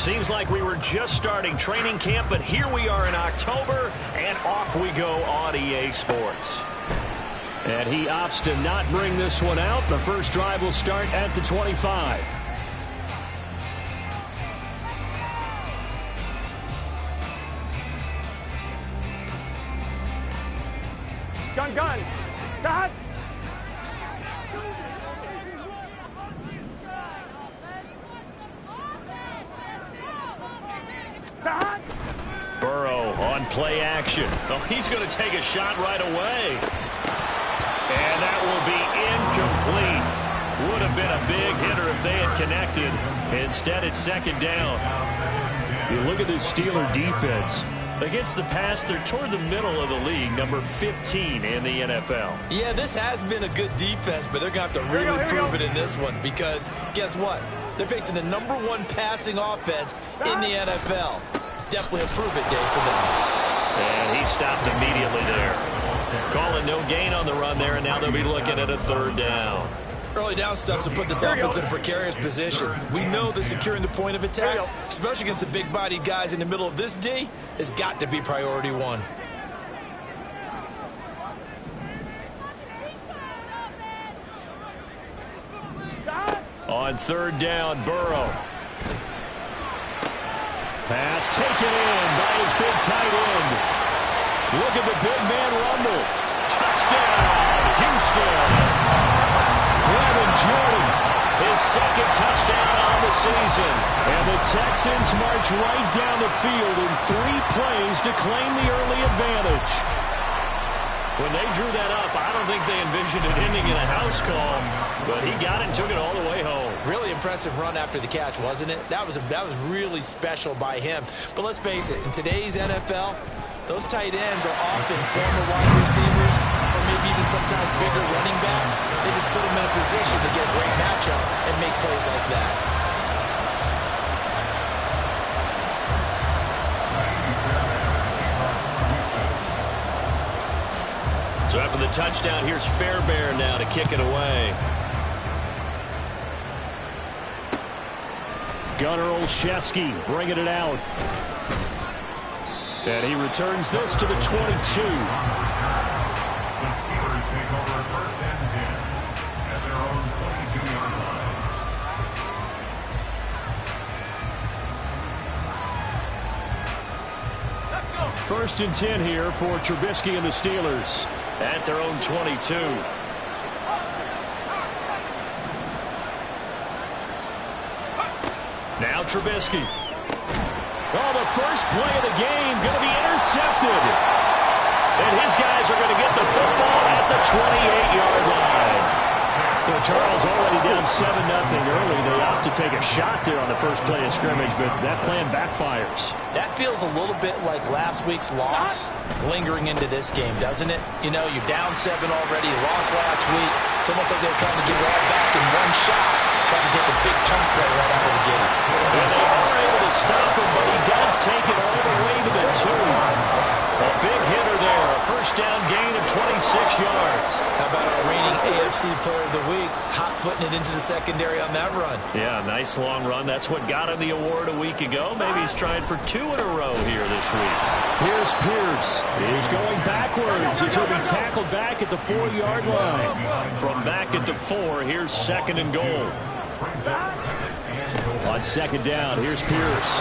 Seems like we were just starting training camp, but here we are in October, and off we go on EA Sports. And he opts to not bring this one out. The first drive will start at the 25. Gun. Dad. Burrow on play action. Oh, he's going to take a shot right away. And that will be incomplete. Would have been a big hitter if they had connected. Instead, it's second down. You look at this Steeler defense. Against the pass, they're toward the middle of the league, number 15 in the NFL. Yeah, this has been a good defense, but they're going to have to really prove it in this one because guess what? They're facing the number 1 passing offense in the NFL. It's definitely a prove-it day for them. And he stopped immediately there. Calling no gain on the run there, and now they'll be looking at a third down. Early down stuff to put this offense in a precarious position. We know that securing the point of attack, especially against the big-bodied guys in the middle of this D, has got to be priority 1. On third down, Burrow. Pass taken in by his big tight end. Look at the big man rumble. Touchdown, Houston. Brevin Jordan, his second touchdown on the season. And the Texans march right down the field in 3 plays to claim the early advantage. When they drew that up, I don't think they envisioned it ending in a house call, but he got it and took it all the way home. Really impressive run after the catch, wasn't it? That was really special by him. But let's face it, in today's NFL, those tight ends are often former wide receivers or maybe even sometimes bigger running backs. They just put them in a position to get a great matchup and make plays like that. So after the touchdown, here's Fairbairn now to kick it away. Gunnar Olszewski bringing it out. And he returns this to the 22. First and 10 here for Trubisky and the Steelers at their own 22. Now Trubisky. Oh, the first play of the game going to be intercepted. And his guys are going to get the football at the 28-yard line. So Charles already down 7-0 early. They opt to take a shot there on the first play of scrimmage, but that plan backfires. That feels a little bit like last week's loss lingering into this game, doesn't it? You know, you're down 7 already. You lost last week. It's almost like they're trying to get it all back in one shot, trying to take a big chunk play right out of the gate. And they are able to stop him, but he does take it all the way to the 2. A big hitter there. A first down gain of 26 yards. How about our reigning AFC Player of the Week, hot-footing it into the secondary on that run? Yeah, nice long run. That's what got him the award a week ago. Maybe he's trying for 2 in a row here this week. Here's Pierce. He's going backwards as he'll be tackled back at the 4-yard line. From back at the 4, here's second and goal. On second down, here's Pierce.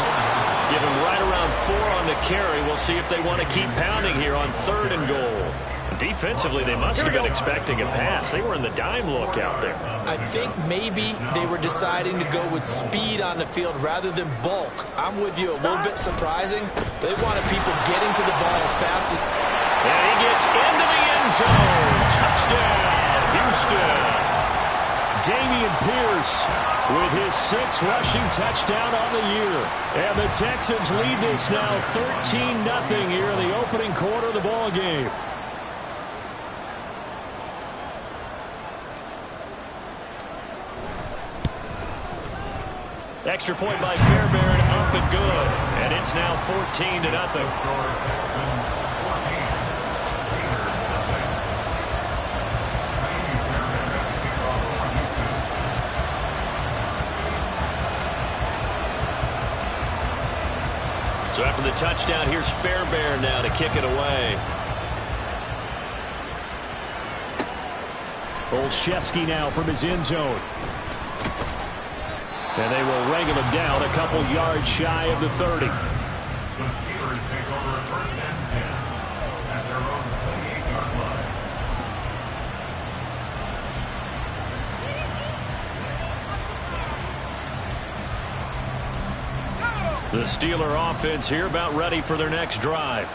Give him right around 4 on the carry. We'll see if they want to keep pounding here on third and goal. Defensively, they must have been expecting a pass. They were in the dime look out there. I think maybe they were deciding to go with speed on the field rather than bulk. I'm with you, a little bit surprising. They wanted people getting to the ball as fast as... And he gets into the end zone. Touchdown, Houston. Dameon Pierce with his 6th rushing touchdown on the year. And the Texans lead this now 13-0 here in the opening quarter of the ball game. Extra point by Fairbairn, up and good. And it's now 14-0. for the touchdown. Here's Fairbairn now to kick it away. Olszewski now from his end zone. And they will wrangle him down a couple yards shy of the 30. The Steelers take over first and 10 at their own 28-yard line. The Steeler offense here about ready for their next drive.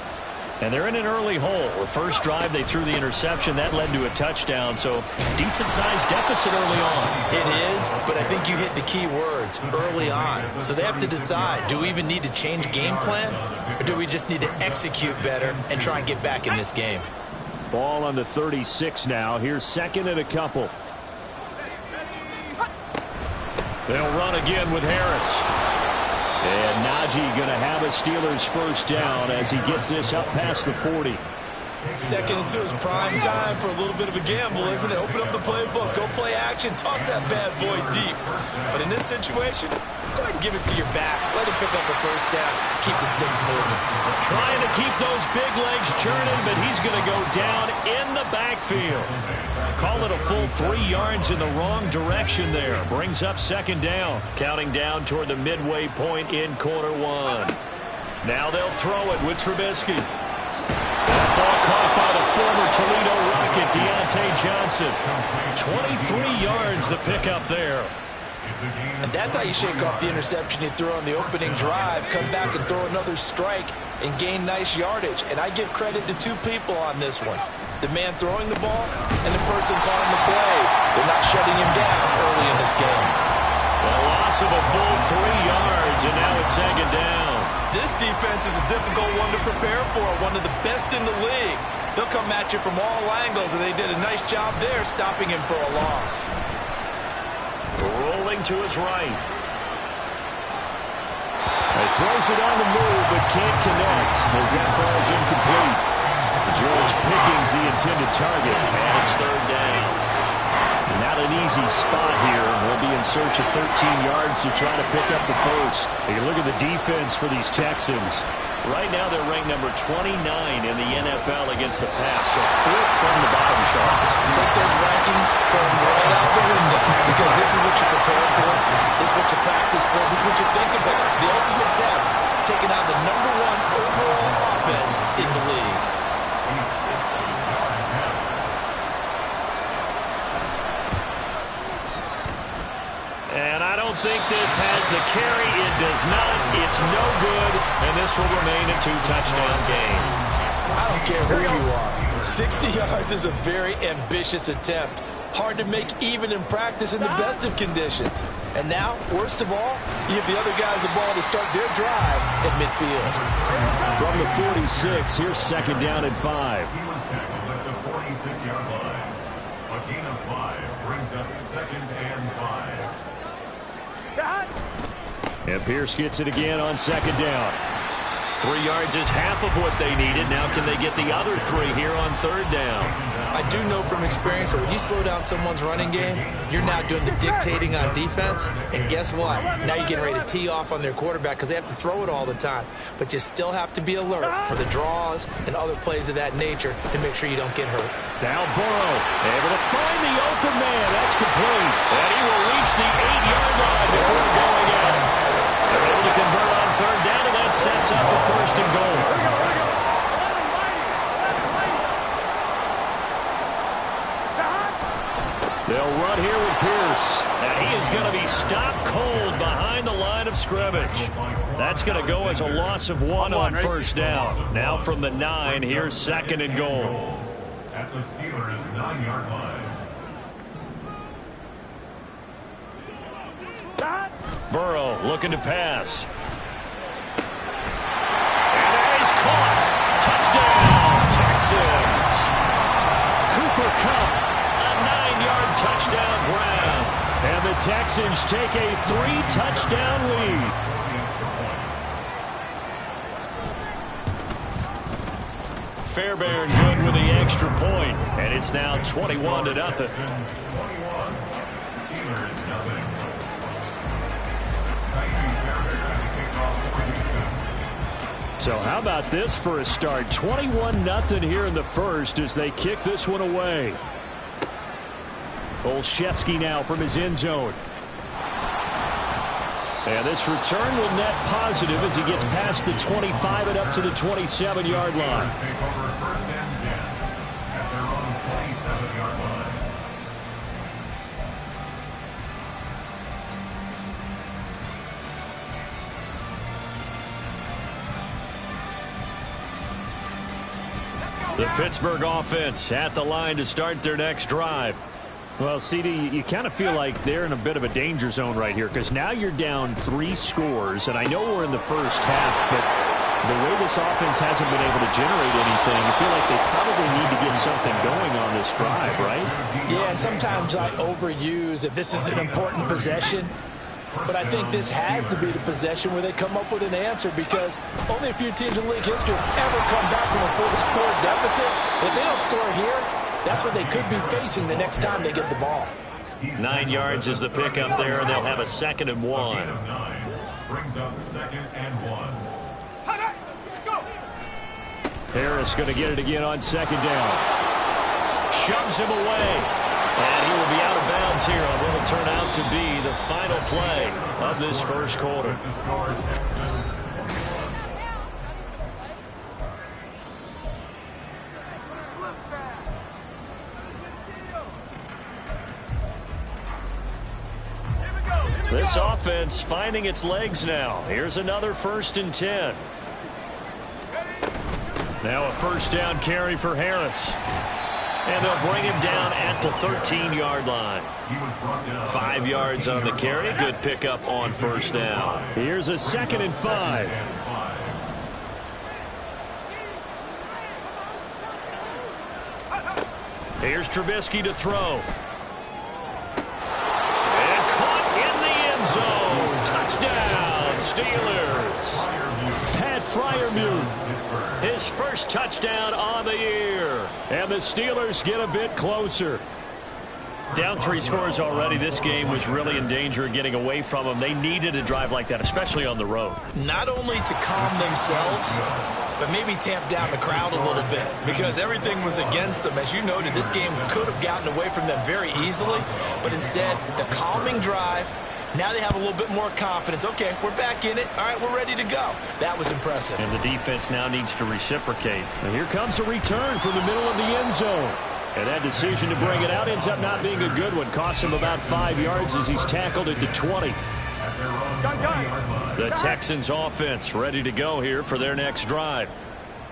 And they're in an early hole. The first drive, they threw the interception. That led to a touchdown, so decent-sized deficit early on. It is, but I think you hit the key words, early on. So they have to decide, do we even need to change game plan, or do we just need to execute better and try and get back in this game? Ball on the 36 now. Here's second and a couple. They'll run again with Harris. And Najee going to have a Steelers first down as he gets this up past the 40. Second and 2 is prime time for a little bit of a gamble, isn't it? Open up the playbook, go play action, toss that bad boy deep. But in this situation, go ahead and give it to your back. Let him pick up a first down. Keep the sticks moving. Trying to keep those big legs churning, but he's going to go down in the backfield. Call it a full 3 yards in the wrong direction there. Brings up second down. Counting down toward the midway point in quarter one. Now they'll throw it with Trubisky. That ball caught by the former Toledo Rocket, Deontay Johnson. 23 yards the pickup there. And that's how you shake off the interception you threw on the opening drive. Come back and throw another strike and gain nice yardage. And I give credit to 2 people on this one. The man throwing the ball and the person calling the plays. They're not shutting him down early in this game. A loss of a full 3 yards, and now it's second down. This defense is a difficult one to prepare for, one of the best in the league. They'll come at you from all angles, and they did a nice job there stopping him for a loss. Rolling to his right. He throws it on the move, but can't connect as that falls incomplete. George Pickens the intended target, and it's third down. Not an easy spot here. We'll be in search of 13 yards to try to pick up the first. You look at the defense for these Texans. Right now they're ranked number 29 in the NFL against the pass, so 4th from the bottom, Charles. Take those rankings, throw them right out the window, because this is what you prepare for, this is what you practice for, this is what you think about. The ultimate test, taking out the number 1 overall offense in the league. And I don't think this has the carry. It does not. It's no good. And this will remain a 2-touchdown game. I don't care who you are. 60 yards is a very ambitious attempt. Hard to make even in practice in the best of conditions. And now, worst of all, you give the other guys the ball to start their drive at midfield. From the 46, here's second down and 5. He was tackled at the 46-yard line. A gain of 5 brings up second and 5. And Pierce gets it again on second down. 3 yards is half of what they needed. Now can they get the other 3 here on third down? I do know from experience that when you slow down someone's running game, you're now doing the dictating on defense. And guess what? Now you're getting ready to tee off on their quarterback because they have to throw it all the time. But you still have to be alert for the draws and other plays of that nature to make sure you don't get hurt. Now Burrow able to find the open man. That's complete. And he will reach the 8-yard line before going out. They're able to convert on third down, and that sets up a first and goal. They'll run here with Pierce. And he is going to be stopped cold behind the line of scrimmage. That's going to go as a loss of 1 on first down. Now from the 9, here's second and goal. At the Steelers' 9-yard line. Burrow looking to pass. And that is caught. Touchdown, Texans. Cooper Kupp, a 9-yard touchdown grab. And the Texans take a 3-touchdown lead. Fairbairn good with the extra point, and it's now 21-0. So how about this for a start? 21-0 here in the first as they kick this one away. Olszewski now from his end zone. And this return will net positive as he gets past the 25 and up to the 27-yard line. The Pittsburgh offense at the line to start their next drive. Well, CD, you kind of feel like they're in a bit of a danger zone right here because now you're down 3 scores, and I know we're in the first half, but the way this offense hasn't been able to generate anything, I feel like they probably need to get something going on this drive, right? Yeah, and sometimes I overuse that this is an important possession. But I think this has to be the possession where they come up with an answer because only a few teams in league history have ever come back from a 40-score deficit. If they don't score here, that's what they could be facing the next time they get the ball. 9 yards is the pickup there, and they'll have a 2nd and 1. Brings up 2nd and 1. Harris going to get it again on 2nd down. Shoves him away. And he will be out of bounds here on what will turn out to be the final play of this first quarter. This offense finding its legs now. Here's another 1st and 10. Now a 1st down carry for Harris. And they'll bring him down at the 13-yard line. 5 yards on the carry. Good pickup on 1st down. Here's a 2nd and 5. Here's Trubisky to throw. And caught in the end zone. Touchdown, Steelers. Pat Freiermuth. His first touchdown on the year. And the Steelers get a bit closer. Down 3 scores already. This game was really in danger of getting away from them. They needed a drive like that, especially on the road. Not only to calm themselves, but maybe tamp down the crowd a little bit because everything was against them. As you noted, this game could have gotten away from them very easily, but instead, the calming drive. Now they have a little bit more confidence. Okay, we're back in it. All right, we're ready to go. That was impressive. And the defense now needs to reciprocate. And here comes a return from the middle of the end zone. And that decision to bring it out ends up not being a good one. Costs him about 5 yards as he's tackled at the 20. The Texans offense ready to go here for their next drive.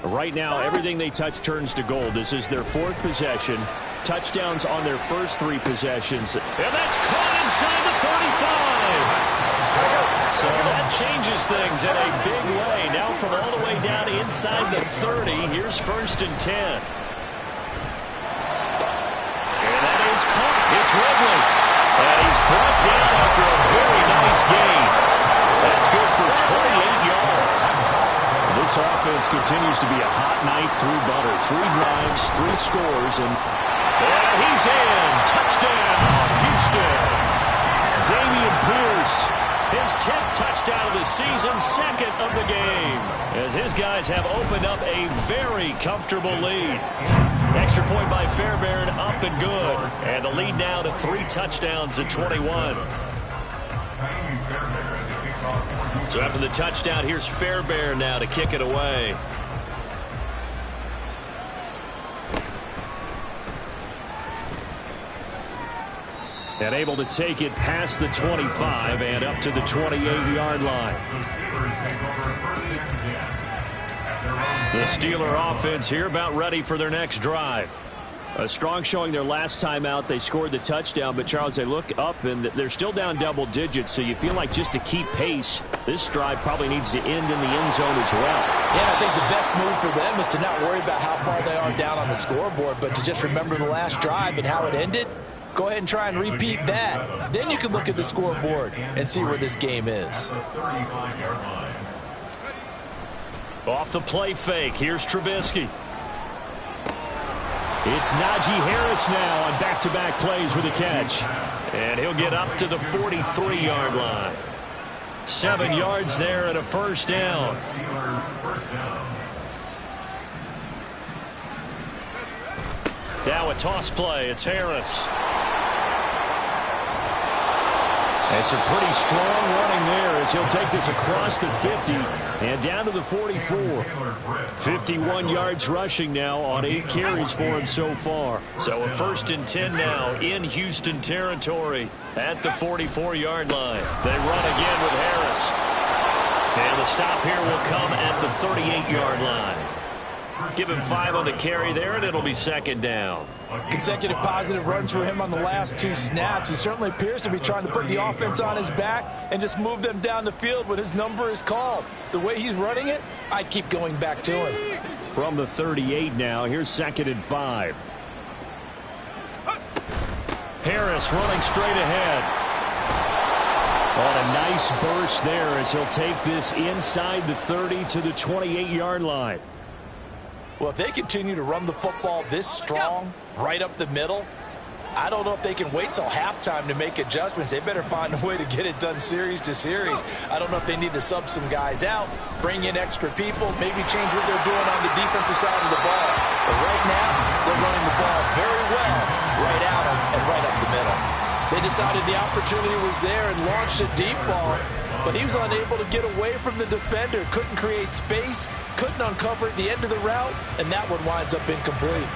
Right now, everything they touch turns to gold. This is their 4th possession. Touchdowns on their first 3 possessions. And that's caught inside the 35. So that changes things in a big way. Now from all the way down inside the 30, here's 1st and 10. And that is caught. It's Ridley. And he's brought down after a very nice gain. That's good for 28 yards. This offense continues to be a hot knife through butter. 3 drives, 3 scores, and he's in. Touchdown, Houston. Dameon Pierce, his 10th touchdown of the season, 2nd of the game, as his guys have opened up a very comfortable lead. Extra point by Fairbairn, up and good. And the lead now to 3 touchdowns at 21. So after the touchdown, here's Fairbairn now to kick it away. And able to take it past the 25 and up to the 28-yard line. The Steeler offense here about ready for their next drive. A strong showing their last time out. They scored the touchdown, but Charles, they look up and they're still down double digits, so you feel like just to keep pace, this drive probably needs to end in the end zone as well. Yeah, I think the best move for them is to not worry about how far they are down on the scoreboard, but to just remember the last drive and how it ended. Go ahead and try and repeat that. Then you can look at the scoreboard and see where this game is. Off the play fake, here's Trubisky. It's Najee Harris now on back-to-back plays with a catch. And he'll get up to the 43-yard line. 7 yards there and a 1st down. Now a toss play. It's Harris. And some pretty strong running there as he'll take this across the 50 and down to the 44. 51 yards rushing now on 8 carries for him so far. So a 1st and 10 now in Houston territory at the 44-yard line. They run again with Harris. And the stop here will come at the 38-yard line. Give him 5 on the carry there, and it'll be 2nd down. Consecutive positive runs for him on the last 2 snaps. He certainly appears to be trying to put the offense on his back and just move them down the field when his number is called. The way he's running it, I keep going back to him. From the 38 now, here's 2nd and 5. Harris running straight ahead. On a nice burst there as he'll take this inside the 30 to the 28-yard line. Well, if they continue to run the football this strong, right up the middle, I don't know if they can wait till halftime to make adjustments. They better find a way to get it done series to series. I don't know if they need to sub some guys out, bring in extra people, maybe change what they're doing on the defensive side of the ball. But right now, they're running the ball very well right out and right up the middle. They decided the opportunity was there and launched a deep ball, but he was unable to get away from the defender, couldn't create space, couldn't uncover at the end of the route, and that one winds up incomplete.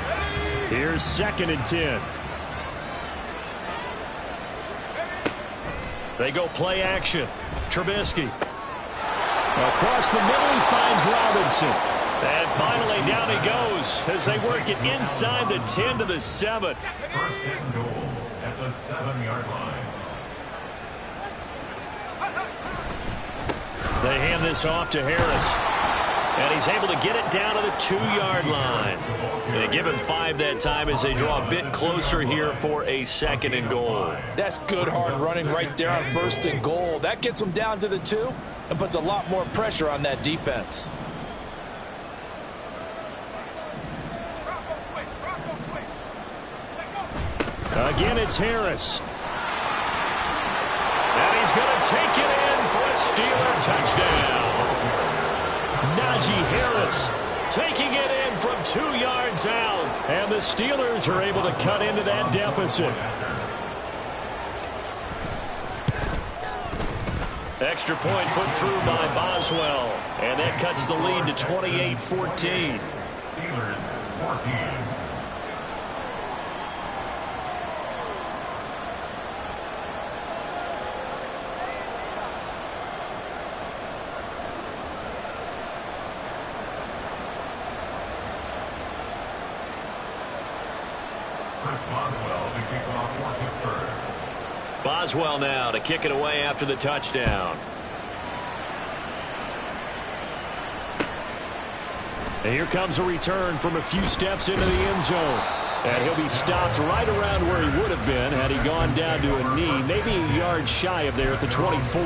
Here's 2nd and 10. They go play action. Trubisky. Across the middle, he finds Robinson. And finally, down he goes as they work it inside the 10 to the 7. 1st and goal at the 7-yard line. They hand this off to Harris. And he's able to get it down to the 2-yard line. They give him 5 that time as they draw a bit closer here for a 2nd and goal. That's good hard running right there on 1st and goal. That gets them down to the 2 and puts a lot more pressure on that defense. Again, it's Harris. And he's going to take it in for a Steeler touchdown. Najee Harris taking it in from 2 yards out. And the Steelers are able to cut into that deficit. Extra point put through by Boswell. And that cuts the lead to 28-14. Steelers 14. Boswell now to kick it away after the touchdown. And here comes a return from a few steps into the end zone. And he'll be stopped right around where he would have been had he gone down to a knee, maybe a yard shy of there at the 24.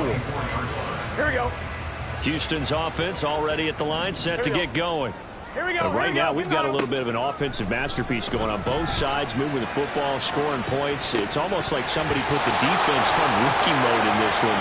Here we go. Houston's offense already at the line, set to get going. Here we go. Right now, we've got a little bit of an offensive masterpiece going on both sides, moving the football, scoring points. It's almost like somebody put the defense on rookie mode in this one.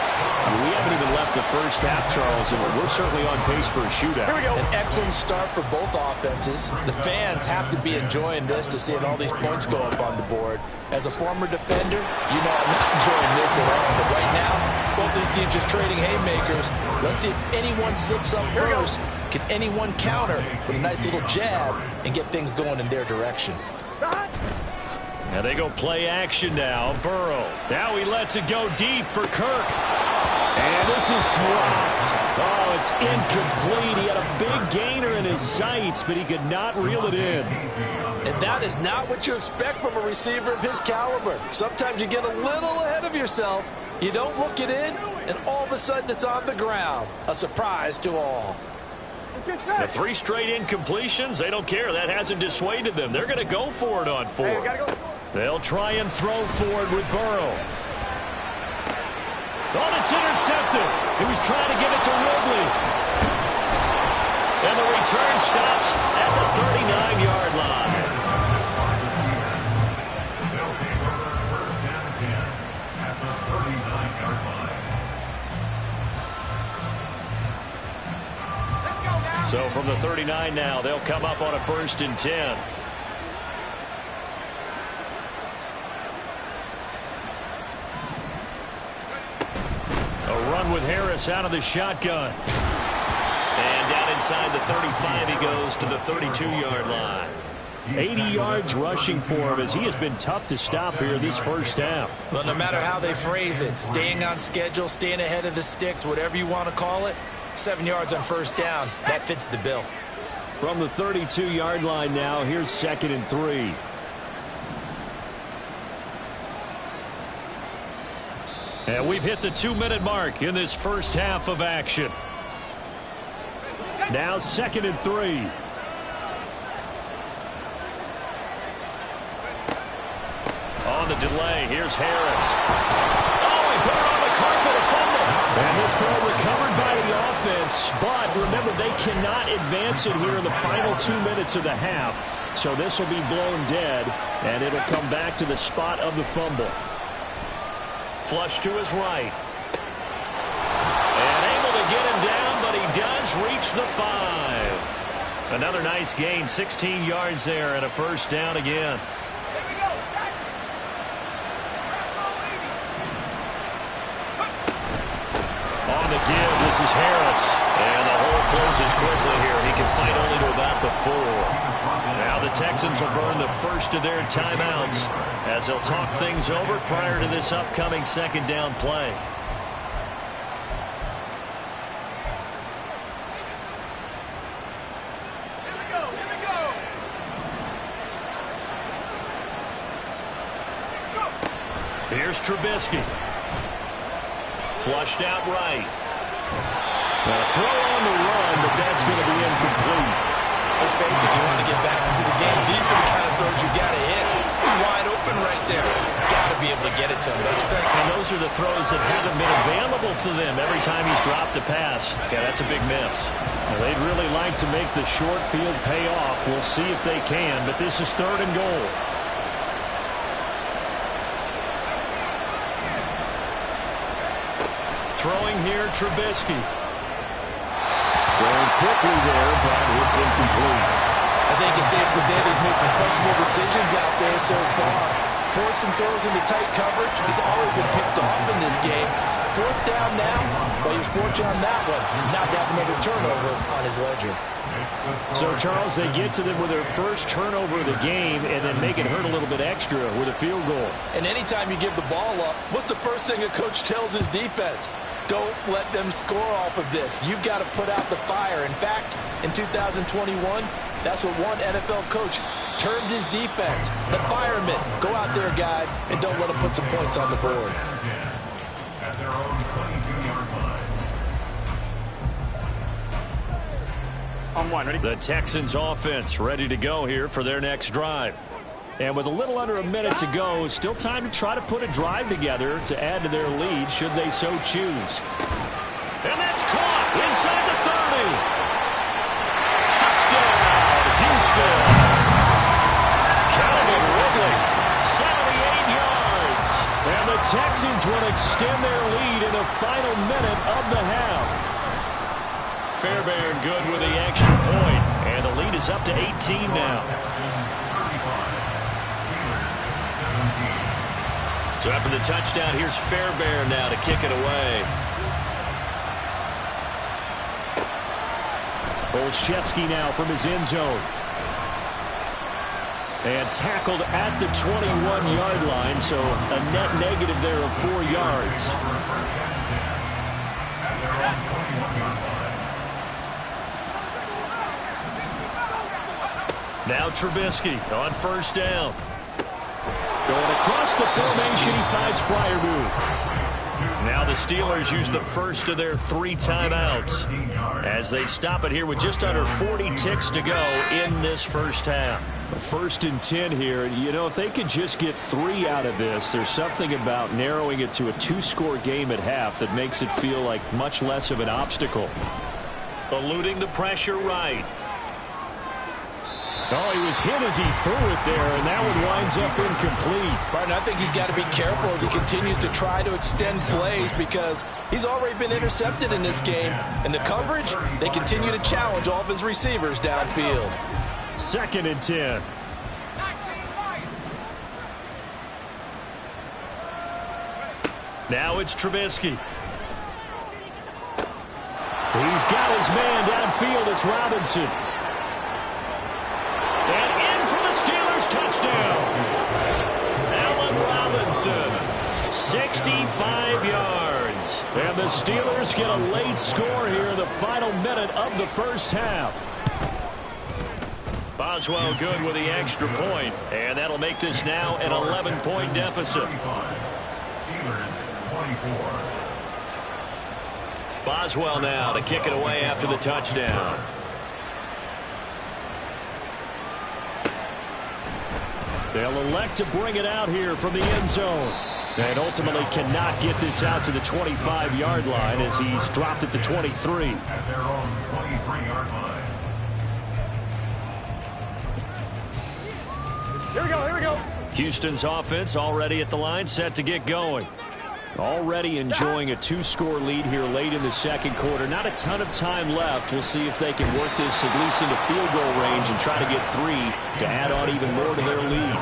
We haven't even left the first half, Charles, and we're certainly on pace for a shootout. Here we go. An excellent start for both offenses. The fans have to be enjoying this to seeing all these points go up on the board. As a former defender, you know I'm not enjoying this at all. But right now, both these teams just trading haymakers. Let's see if anyone slips up first. Can anyone counter with a nice little jab and get things going in their direction? Now they go play action now. Burrow. Now he lets it go deep for Kirk. And this is dropped. Oh, it's incomplete. He had a big gainer in his sights, but he could not reel it in. And that is not what you expect from a receiver of his caliber. Sometimes you get a little ahead of yourself. You don't look it in, and all of a sudden it's on the ground. A surprise to all. The 3 straight incompletions, they don't care. That hasn't dissuaded them. They're going to go for it on 4. Hey, They'll try and throw forward with Burrow. Oh, it's intercepted. He was trying to give it to Ridley. And the return stops at the 39-yard line. They'll take over 1st and 10 at the 39-yard line. So from the 39 now, they'll come up on a 1st and 10. run with Harris out of the shotgun. And down inside the 35, he goes to the 32-yard line. 80 yards rushing for him as he has been tough to stop here this first half. Well, no matter how they phrase it, staying on schedule, staying ahead of the sticks, whatever you want to call it, 7 yards on first down, that fits the bill. From the 32-yard line now, here's 2nd and 3. And we've hit the 2-minute mark in this first half of action. Now 2nd and 3. On the delay, here's Harris. Oh, he put it on the carpet, a fumble. And this ball recovered by the offense, but remember, they cannot advance it here in the final 2 minutes of the half. So this will be blown dead, and it'll come back to the spot of the fumble. Flush to his right. And able to get him down, but he does reach the 5. Another nice gain, 16 yards there, and a first down again. On the give, this is Harris. And the hole closes quickly here. He can fight only to about the 4. Now the Texans will burn the first of their timeouts as they'll talk things over prior to this upcoming second down play. Here's Trubisky. Flushed out right. A throw on the run, but that's going to be incomplete. Let's face it, you want to get back into the game. These are the kind of throws you got to hit. He's wide open right there. Got to be able to get it to him, don't you think? And those are the throws that haven't been available to them every time he's dropped a pass. Yeah, that's a big miss. Well, they'd really like to make the short field pay off. We'll see if they can, but this is 3rd and goal. Throwing here, Trubisky. Throwing quickly there, but it's incomplete. I think it's safe to say that he's made some questionable decisions out there so far. Forcing throws into tight coverage. He's always been picked off in this game. 4th down now, but he was fortunate on that one. Not to have another turnover on his ledger. So, Charles, they get to them with their first turnover of the game and then make it hurt a little bit extra with a field goal. And anytime you give the ball up, what's the first thing a coach tells his defense? Don't let them score off of this. You've got to put out the fire. In fact, in 2021, that's what one NFL coach termed his defense. The firemen. Go out there, guys, and don't let them put some points on the board. At their own 22-yard line. On one, ready? The Texans offense ready to go here for their next drive. And with a little under a minute to go, still time to try to put a drive together to add to their lead should they so choose. And that's caught inside the 30. Touchdown, Houston. Calvin Ridley, 78 yards. And the Texans will extend their lead in the final minute of the half. Fairbairn good with the extra point, and the lead is up to 18 now. So after the touchdown, here's Fairbairn now to kick it away. Olszewski now from his end zone. And tackled at the 21-yard line, so a net negative there of 4 yards. Now Trubisky on first down. Going across the formation, he finds Freiermuth. Now the Steelers use the first of their 3 timeouts as they stop it here with just under 40 ticks to go in this first half. 1st and 10 here. You know, if they could just get 3 out of this, there's something about narrowing it to a 2-score game at half that makes it feel like much less of an obstacle. Eluding the pressure right. Oh, he was hit as he threw it there, and that one winds up incomplete. Barton, I think he's got to be careful as he continues to try to extend plays because he's already been intercepted in this game. And the coverage, they continue to challenge all of his receivers downfield. 2nd and 10. Now it's Trubisky. He's got his man downfield. It's Robinson. And in for the Steelers touchdown. Allen Robinson, 65 yards. And the Steelers get a late score here in the final minute of the first half. Boswell good with the extra point, and that'll make this now an 11-point deficit. Steelers 24. Boswell now to kick it away after the touchdown. They'll elect to bring it out here from the end zone. And ultimately cannot get this out to the 25-yard line as he's dropped at the 23. At their own 23-yard line. Here we go, here we go. Houston's offense already at the line, set to get going. Already enjoying a 2-score lead here late in the second quarter. Not a ton of time left. We'll see if they can work this at least into field goal range and try to get 3 to add on even more to their lead.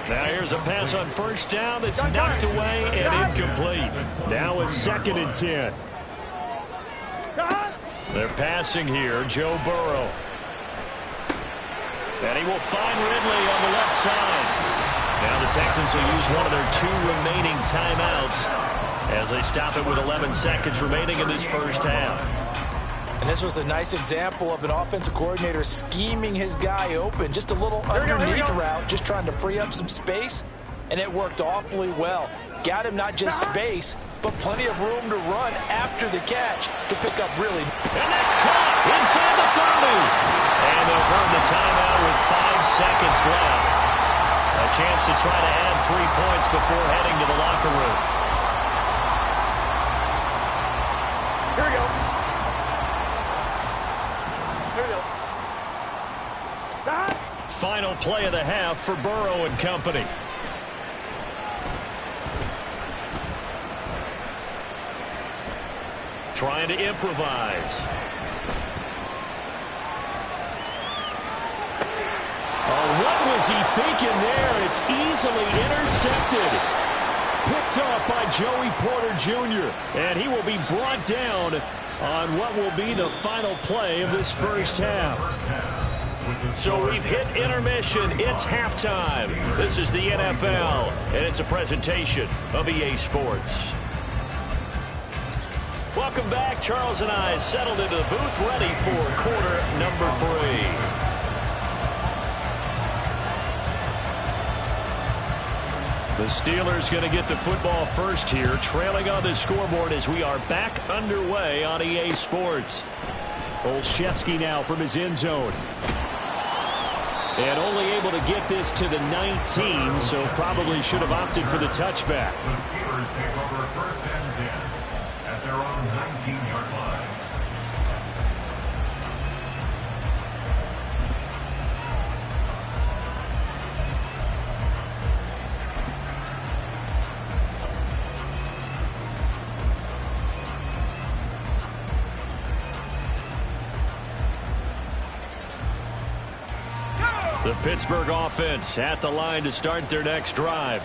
Now here's a pass on first down that's knocked away and incomplete. Now a 2nd and 10. They're passing here, Joe Burrow. And he will find Ridley on the left side. Now the Texans will use one of their 2 remaining timeouts as they stop it with 11 seconds remaining in this first half. And this was a nice example of an offensive coordinator scheming his guy open. Just a little underneath route, just trying to free up some space, and it worked awfully well. Got him not just space, but plenty of room to run after the catch to pick up really. And that's caught inside the 30. And they'll burn the timeout with 5 seconds left. A chance to try to add 3 points before heading to the locker room. Here we go. Here we go. Final play of the half for Burrow and company. Trying to improvise. Oh, what was he thinking there? It's easily intercepted. Picked off by Joey Porter Jr. And he will be brought down on what will be the final play of this first half. So we've hit intermission. It's halftime. This is the NFL, and it's a presentation of EA Sports. Welcome back. Charles and I settled into the booth ready for quarter number 3. The Steelers going to get the football first here, trailing on the scoreboard as we are back underway on EA Sports. Olszewski now from his end zone. And only able to get this to the 19, so probably should have opted for the touchback. The Steelers take over 1st and 10 at their own 19-yard line. The Pittsburgh offense at the line to start their next drive.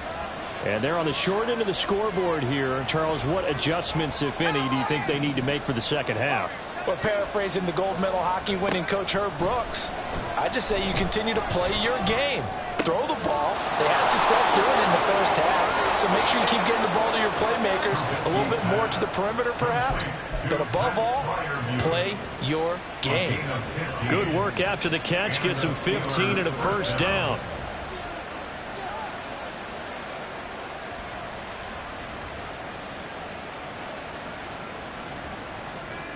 And they're on the short end of the scoreboard here. Charles, what adjustments, if any, do you think they need to make for the second half? Well, paraphrasing the gold medal hockey winning coach Herb Brooks, I just say you continue to play your game. Throw the ball. They had success doing it in the first half. So make sure you keep getting the ball to your playmakers, a little bit more to the perimeter perhaps. But above all, play your game. Good work after the catch. Gets him 15 and a first down.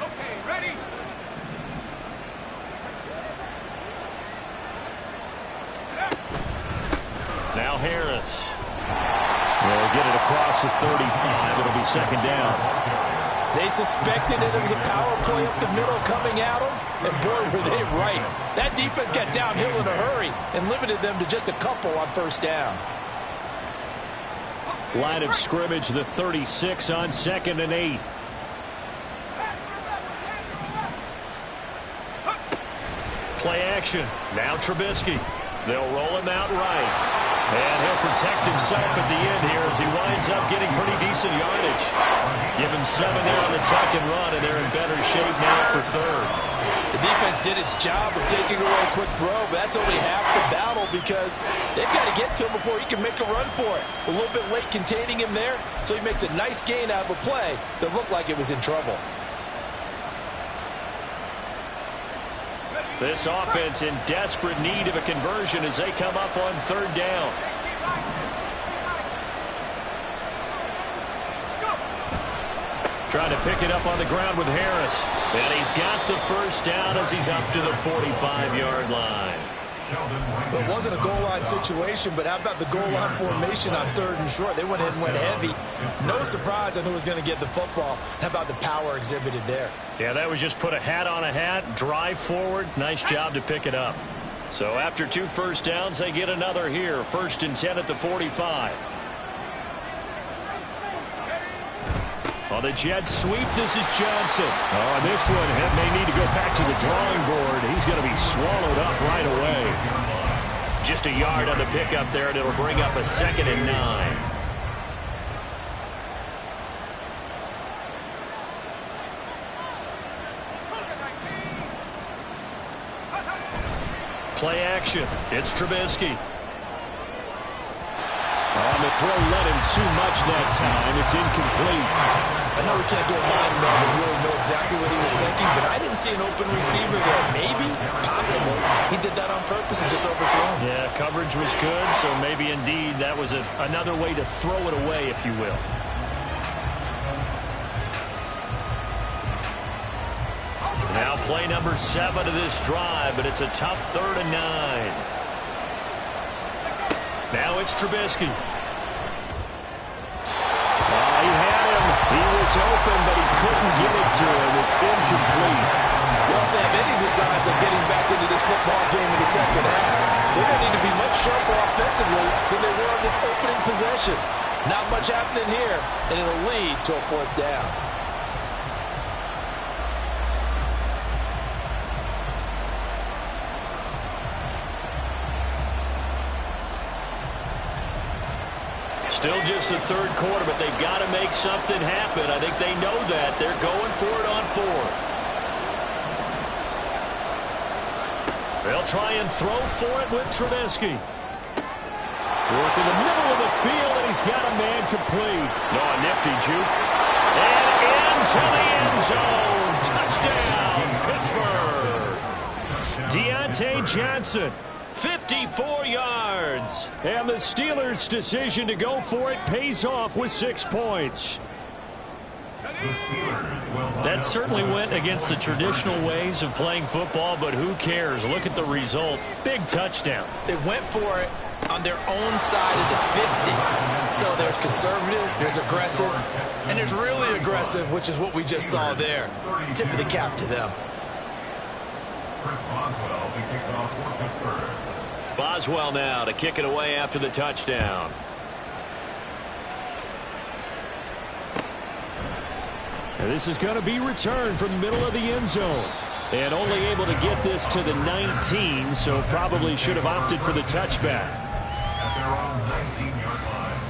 Okay, ready? Now Harris. They'll get it across the 35. It'll be 2nd down. They suspected it was a power play up the middle coming at them, and boy, were they right. That defense got downhill in a hurry and limited them to just a couple on 1st down. Line of scrimmage, the 36 on 2nd and 8. Play action. Now Trubisky. They'll roll him out right. And he'll protect himself at the end here as he winds up getting pretty decent yardage. Give him 7 there on the tuck and run, and they're in better shape now for third. The defense did its job of taking away a quick throw, but that's only half the battle because they've got to get to him before he can make a run for it. A little bit late containing him there, so he makes a nice gain out of a play that looked like it was in trouble. This offense in desperate need of a conversion as they come up on third down. Trying to pick it up on the ground with Harris. And he's got the first down as he's up to the 45-yard line. Well, it wasn't a goal line situation, but how about the goal line formation on third and short? They went in and went heavy. No surprise on who was going to get the football. How about the power exhibited there? Yeah, that was just put a hat on a hat, drive forward. Nice job to pick it up. So after 2 first downs, they get another here. 1st and 10 at the 45. On the jet sweep, this is Johnson. Oh, this one may need to go back to the drawing board. He's going to be swallowed up right away. Just a yard on the pickup there, and it'll bring up a 2nd and 9. Play action. It's Trubisky. On the throw, led him too much that time. It's incomplete. I know we can't do a mind meld and really know exactly what he was thinking, but I didn't see an open receiver there. Maybe, possible. He did that on purpose and just overthrew him. Yeah, coverage was good, so maybe indeed that was another way to throw it away, if you will. Now play number 7 of this drive, but it's a tough 3rd and 9. Now it's Trubisky. He had him. He was open, but he couldn't get it to him. It's incomplete. Well, if they have any designs of getting back into this football game in the second half, they're going to need to be much sharper offensively than they were on this opening possession. Not much happening here, and it'll lead to a 4th down. Still just the 3rd quarter, but they've got to make something happen. I think they know that. They're going for it on 4th. They'll try and throw for it with Trubisky. Work in the middle of the field, and he's got a man complete. No, a nifty juke. And into the end zone. Touchdown, Pittsburgh. Deontay Johnson. 54 yards. And the Steelers' decision to go for it pays off with 6 points. That certainly went against the traditional ways of playing football, but who cares? Look at the result. Big touchdown. They went for it on their own side of the 50. So there's conservative, there's aggressive, and there's really aggressive, which is what we just saw there. Tip of the cap to them. Chris Boswell, the kickoff for Pittsburgh. Boswell now to kick it away after the touchdown. And this is going to be returned from the middle of the end zone. And only able to get this to the 19, so probably should have opted for the touchback. At their own 19-yard line.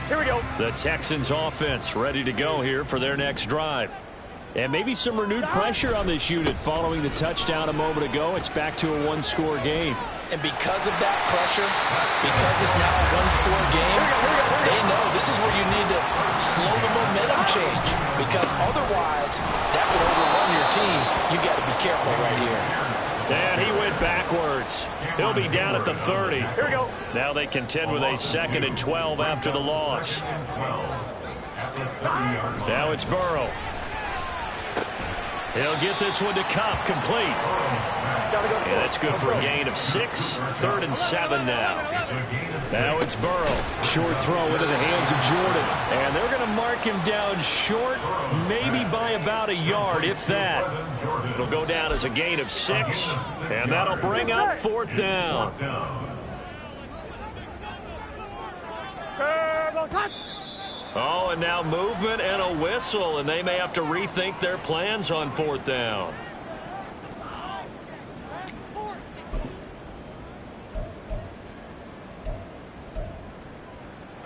Here we go. The Texans offense ready to go here for their next drive. And maybe some renewed pressure on this unit following the touchdown a moment ago. It's back to a 1-score game. And because of that pressure, because it's now a 1-score game, they know this is where you need to slow the momentum change. Because otherwise, that could overrun your team. You got to be careful right here. And he went backwards. He'll be down at the 30. Here we go. Now they contend with a 2nd and 12 after the loss. Now it's Burrow. He'll get this one to Kupp, complete. Yeah, that's good for a gain of 6. 3rd and 7 now. Now it's Burrow. Short throw into the hands of Jordan. And they're going to mark him down short, maybe by about a yard, if that. It'll go down as a gain of 6, and that'll bring up 4th down. Oh, and now movement and a whistle, and they may have to rethink their plans on 4th down.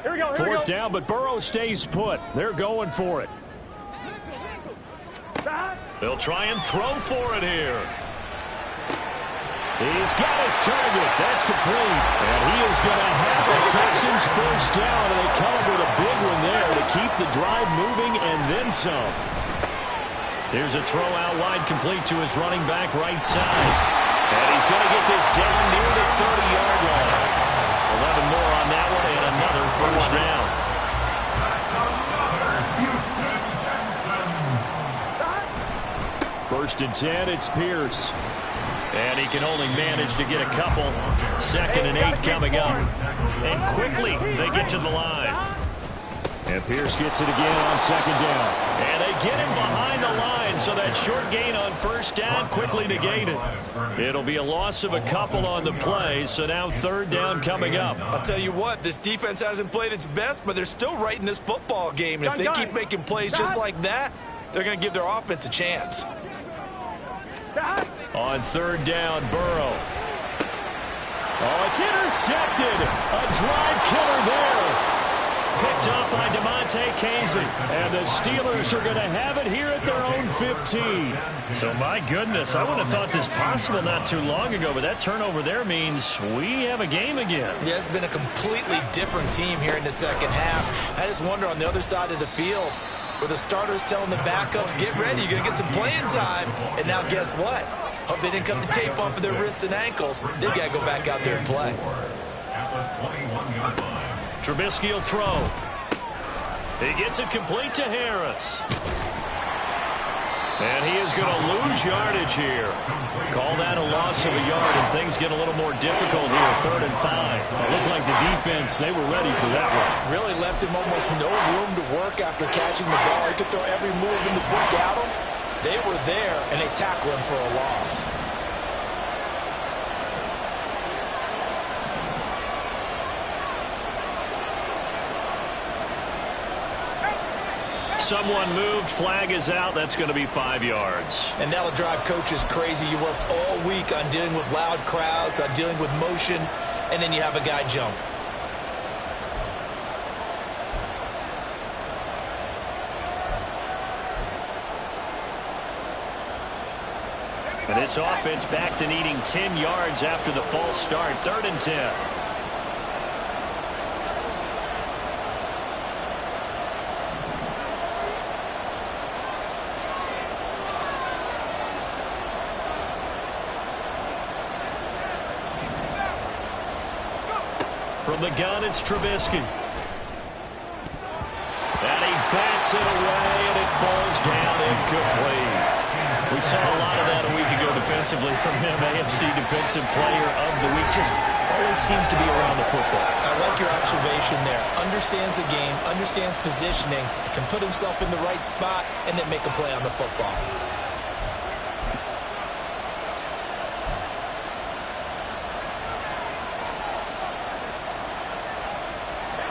Here we go. 4th down, but Burrow stays put. They're going for it. They'll try and throw for it here. He's got his target. That's complete. And he is going to have the Texans 1st down, and they come up with a big one there to keep the drive moving and then some. Here's a throw out wide, complete to his running back right side. And he's going to get this down near the 30-yard line. 11 more on that one, and another 1st down. That's another Houston Texans. 1st and 10, it's Pierce. And he can only manage to get a couple. 2nd and 8 coming up. And quickly they get to the line. And Pierce gets it again on 2nd down. And they get him behind the line, so that short gain on 1st down quickly negated. It'll be a loss of a couple on the play, so now 3rd down coming up. I'll tell you what, this defense hasn't played its best, but they're still right in this football game. And if they keep making plays just like that, they're going to give their offense a chance. On 3rd down, Burrow. Oh, it's intercepted. A drive killer there. Picked up by DeMonte Casey. And the Steelers are going to have it here at their own 15. So, my goodness, I wouldn't have thought this possible not too long ago, but that turnover there means we have a game again. Yeah, it's been a completely different team here in the 2nd half. I just wonder on the other side of the field where the starters telling the backups, get ready, you're going to get some playing time. And now guess what? Hope they didn't cut the tape off of their wrists and ankles. They've got to go back out there and play. At the 21-yard line. Trubisky will throw. He gets it complete to Harris. And he is going to lose yardage here. Call that a loss of a yard, and things get a little more difficult here. 3rd and 5. It looked like the defense, they were ready for that one. Really left him almost no room to work after catching the ball. He could throw every move in the book at him. They were there, and they tackled him for a loss. Someone moved. Flag is out. That's going to be 5 yards. And that'll drive coaches crazy. You work all week on dealing with loud crowds, on dealing with motion, and then you have a guy jump. And this offense back to needing 10 yards after the false start. 3rd and 10. From the gun, it's Trubisky. And he bats it away, and it falls down incomplete. We saw a lot of that a week ago defensively from him. AFC Defensive Player of the Week. Just always seems to be around the football. I like your observation there. Understands the game, understands positioning, can put himself in the right spot, and then make a play on the football.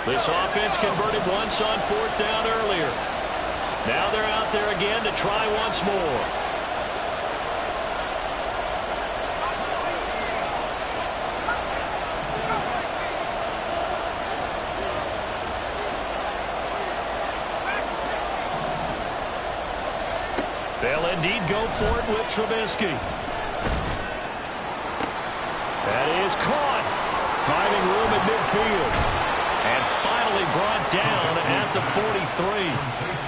This offense converted once on 4th down earlier. Now they're out there again to try once more. They'll indeed go for it with Trubisky. That is caught. Finding room at midfield. And finally brought down at the 43.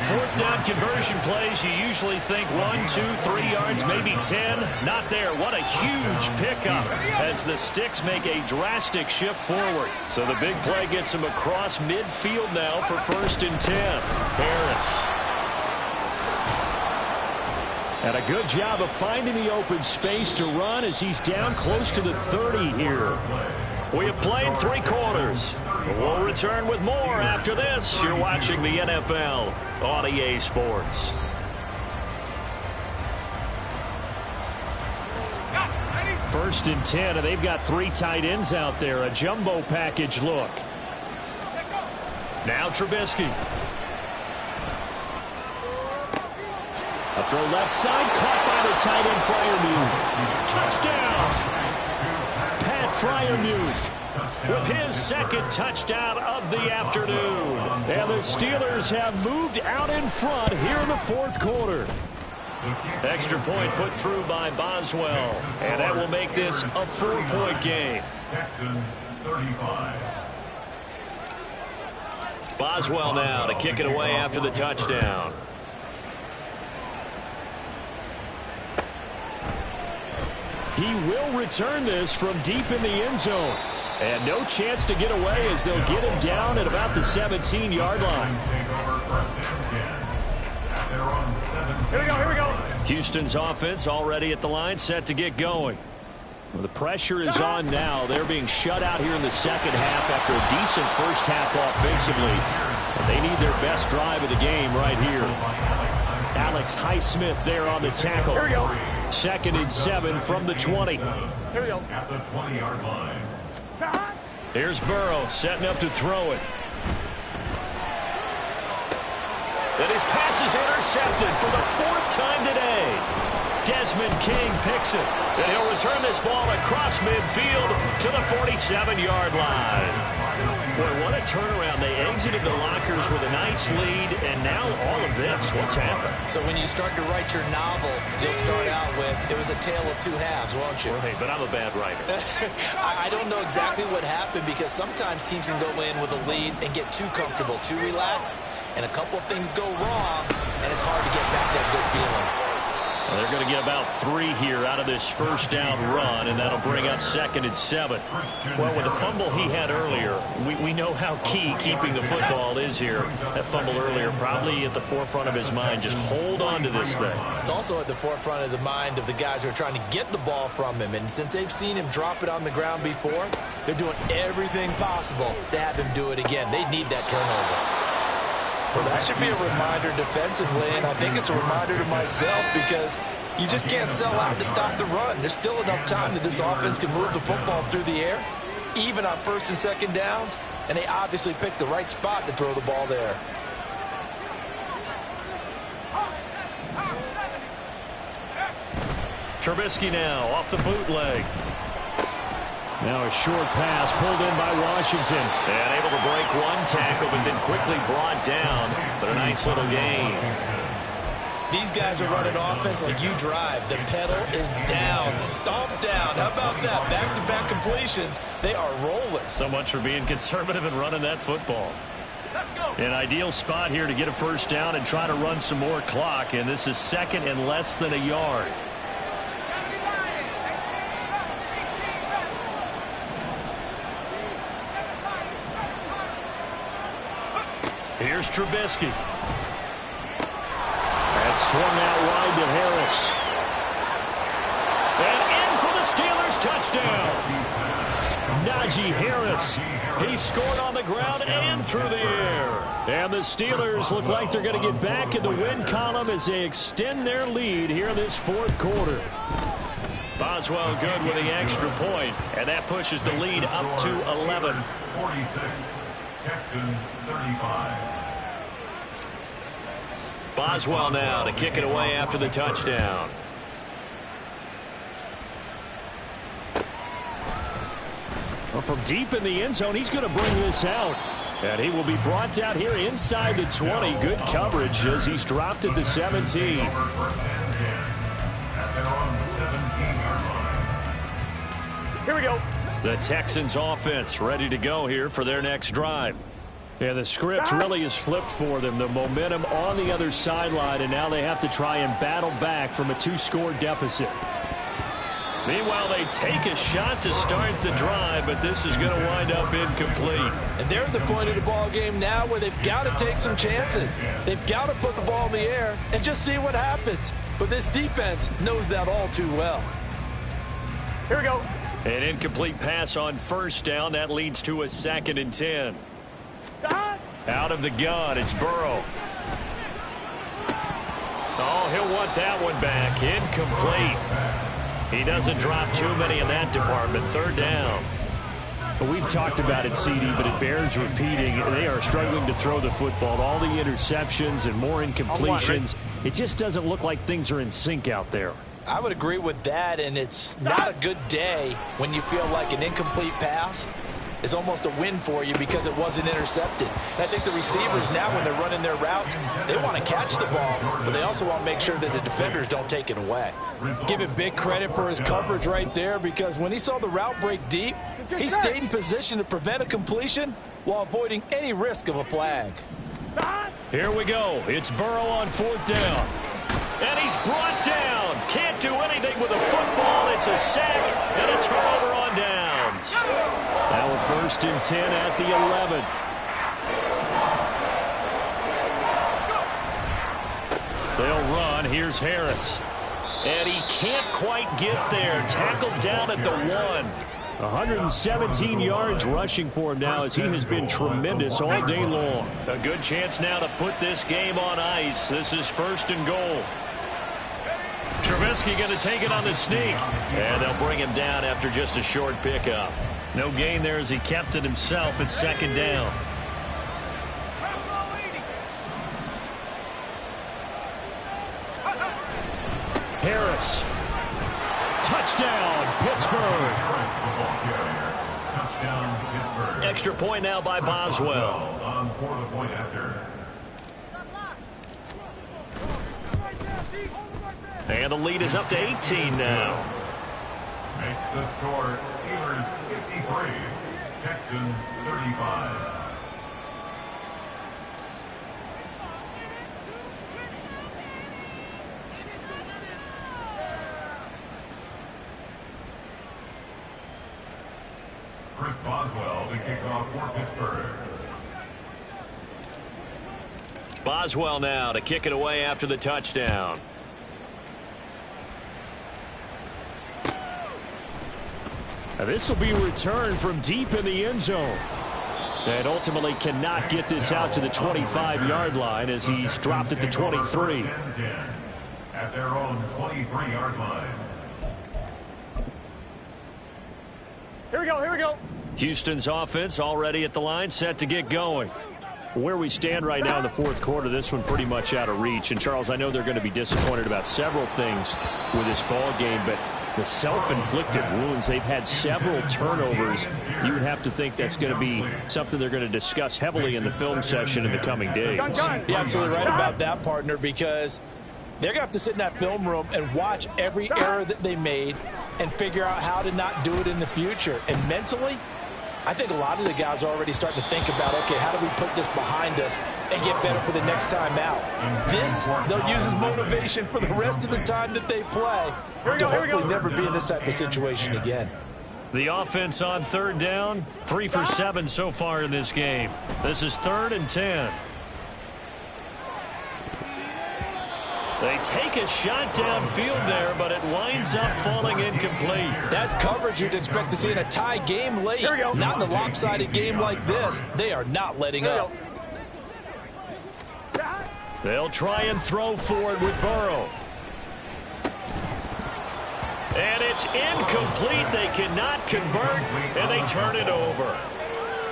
4th down conversion plays, you usually think 1, 2, 3 yards, maybe 10. Not there. What a huge pickup as the Sticks make a drastic shift forward. So the big play gets him across midfield now for 1st and 10. Harris. And a good job of finding the open space to run as he's down close to the 30 here. We have played 3 quarters. We'll return with more after this. You're watching the NFL on EA Sports. First and 10, and they've got 3 tight ends out there. A jumbo package look. Now Trubisky. A throw left side, caught by the tight end Freiermuth. Touchdown! Pat Freiermuth with his second touchdown of the afternoon. And the Steelers have moved out in front here in the fourth quarter. Extra point put through by Boswell. And that will make this a 4-point game. Texans 35. Boswell now to kick it away after the touchdown. He will return this from deep in the end zone. And no chance to get away as they'll get him down at about the 17-yard line. Here we go. Houston's offense already at the line, set to get going. Well, the pressure is on now. They're being shut out here in the second half after a decent first half offensively. And they need their best drive of the game right here. Alex Highsmith there on the tackle. Here we go. 2nd and 7 from the 20. Here we go. At the 20-yard line. Here's Burrow setting up to throw it. And his pass is intercepted for the 4th time today. Desmond King picks it. And he'll return this ball across midfield to the 47-yard line. Boy, what a turnaround. They exited the lockers with a nice lead, and now all of this. What's happened? So when you start to write your novel, you'll start out with, it was a tale of two halves, won't you? Hey, but I'm a bad writer. I don't know exactly what happened because sometimes teams can go in with a lead and get too comfortable, too relaxed, and a couple of things go wrong, and it's hard to get back that good feeling. Well, they're going to get about 3 here out of this first down run, and that'll bring up 2nd and 7. Well, with the fumble he had earlier, we know how key keeping the football is here. That fumble earlier probably at the forefront of his mind. Just hold on to this thing. It's also at the forefront of the mind of the guys who are trying to get the ball from him. And since they've seen him drop it on the ground before, they're doing everything possible to have him do it again. They need that turnover. Well, that should be a reminder defensively, and I think it's a reminder to myself because you just can't sell out to stop the run. There's still enough time that this offense can move the football through the air, even on 1st and 2nd downs, and they obviously picked the right spot to throw the ball there. Trubisky now off the bootleg. Now a short pass pulled in by Washington. And able to break one tackle, but then quickly brought down. But a nice little gain. These guys are running offense like you drive. The pedal is down, stomped down. How about that? Back-to-back completions. They are rolling. So much for being conservative and running that football. An ideal spot here to get a first down and try to run some more clock. And this is 2nd and less than a yard. Here's Trubisky. That's swung out wide to Harris. And in for the Steelers touchdown. Najee Harris. He scored on the ground and through the air. And the Steelers look like they're going to get back in the win column as they extend their lead here in this 4th quarter. Boswell good with the extra point, and that pushes the lead up to 11. 46. Texans 35. Boswell now to kick it away after the touchdown. Well, from deep in the end zone, he's going to bring this out. And he will be brought down here inside the 20. Good coverage as he's dropped at the 17. Here we go. The Texans offense ready to go here for their next drive. Yeah, the script really is flipped for them. The momentum on the other sideline, and now they have to try and battle back from a 2-score deficit. Meanwhile, they take a shot to start the drive, but this is going to wind up incomplete. And they're at the point of the ball game now where they've got to take some chances. They've got to put the ball in the air and just see what happens. But this defense knows that all too well. Here we go. An incomplete pass on first down. That leads to a 2nd and 10. Out of the gun, it's Burrow. Oh, he'll want that one back. Incomplete. He doesn't drop too many in that department. 3rd down. We've talked about it, CD, but it bears repeating. They are struggling to throw the football. All the interceptions and more incompletions. It just doesn't look like things are in sync out there. I would agree with that, and it's not a good day when you feel like an incomplete pass is almost a win for you because it wasn't intercepted. And I think the receivers now, when they're running their routes, they want to catch the ball, but they also want to make sure that the defenders don't take it away. Give it big credit for his coverage right there, because when he saw the route break deep, he stayed in position to prevent a completion while avoiding any risk of a flag. Here we go. It's Burrow on 4th down. And he's brought down. Can't do anything with a football. It's a sack and a turnover on downs. Now a 1st and 10 at the 11. They'll run. Here's Harris. And he can't quite get there. Tackled down at the 1. 117 yards rushing for him now, as he has been tremendous all day long. A good chance now to put this game on ice. This is 1st and goal. Trubisky going to take it on the sneak. And they'll bring him down after just a short pickup. No gain there as he kept it himself at 2nd down. Harris. Touchdown, Pittsburgh. Extra point now by Boswell. And the lead is up to 18 now. Makes the score Steelers 53, Texans 35. Chris Boswell to kick off for Pittsburgh. Boswell now to kick it away after the touchdown. Now this will be returned from deep in the end zone. And ultimately cannot get this out to the 25-yard line as he's dropped at the 23. At their own 23-yard line. Here we go, here we go. Houston's offense already at the line, set to get going. Where we stand right now in the 4th quarter, this one pretty much out of reach. And, Charles, I know they're going to be disappointed about several things with this ball game, but the self-inflicted wounds, they've had several turnovers. You would have to think that's going to be something they're going to discuss heavily in the film session in the coming days. You're absolutely right about that, partner, because they're going to have to sit in that film room and watch every error that they made and figure out how to not do it in the future. And mentally, I think a lot of the guys are already starting to think about, okay, how do we put this behind us and get better for the next time out? This, they'll use as motivation for the rest of the time that they play to hopefully never be in this type of situation again. The offense on 3rd down, 3 for 7 so far in this game. This is 3rd and 10. They take a shot downfield there, but it winds up falling incomplete. That's coverage you'd expect to see in a tie game late. Not in a lopsided game like this. They are not letting up. They'll try and throw for it with Burrow. And it's incomplete. They cannot convert, and they turn it over.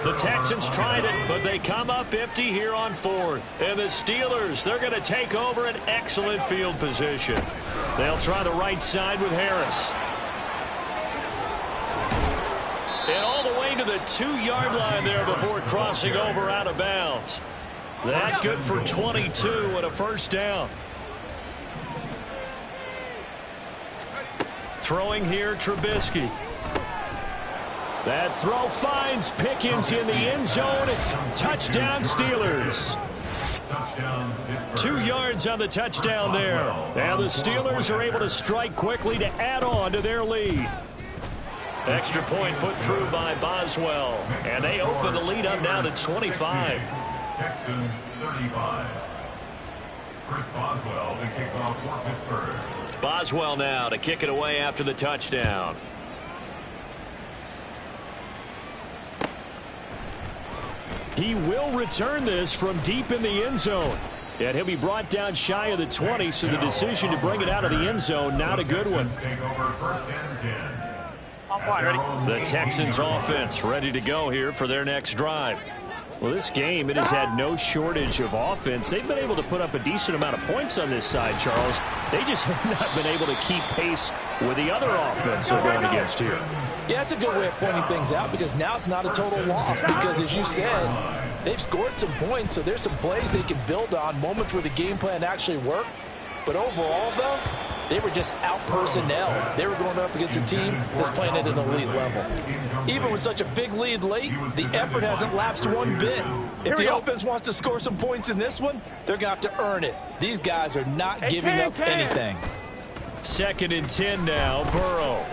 The Texans tried it, but they come up empty here on 4th. And the Steelers, they're going to take over an excellent field position. They'll try the right side with Harris. And all the way to the 2-yard line there before crossing over out of bounds. That good for 22 and a 1st down. Throwing here, Trubisky. That throw finds Pickens in the end zone. Touchdown, Steelers. 2 yards on the touchdown there. And the Steelers are able to strike quickly to add on to their lead. Extra point put through by Boswell. And they open the lead up now to 25. Texans 35. Chris Boswell to kick off for Pittsburgh. Boswell now to kick it away after the touchdown. He will return this from deep in the end zone. And he'll be brought down shy of the 20, so the decision to bring it out of the end zone, not a good one. Take over 1st and 10. I'm fine. Ready? The Texans offense ready to go here for their next drive. Well, this game, it has had no shortage of offense. They've been able to put up a decent amount of points on this side, Charles. They just have not been able to keep pace with the other offense they're going against here. Yeah, that's a good way of pointing things out because now it's not a total loss because, as you said, they've scored some points, so there's some plays they can build on, moments where the game plan actually worked. But overall, though, they were just out-personnel. They were going up against a team that's playing at an elite level. Even with such a big lead late, the effort hasn't lapsed one bit. If the offense wants to score some points in this one, they're going to have to earn it. These guys are not giving up anything. 2nd and 10 now, Burrow.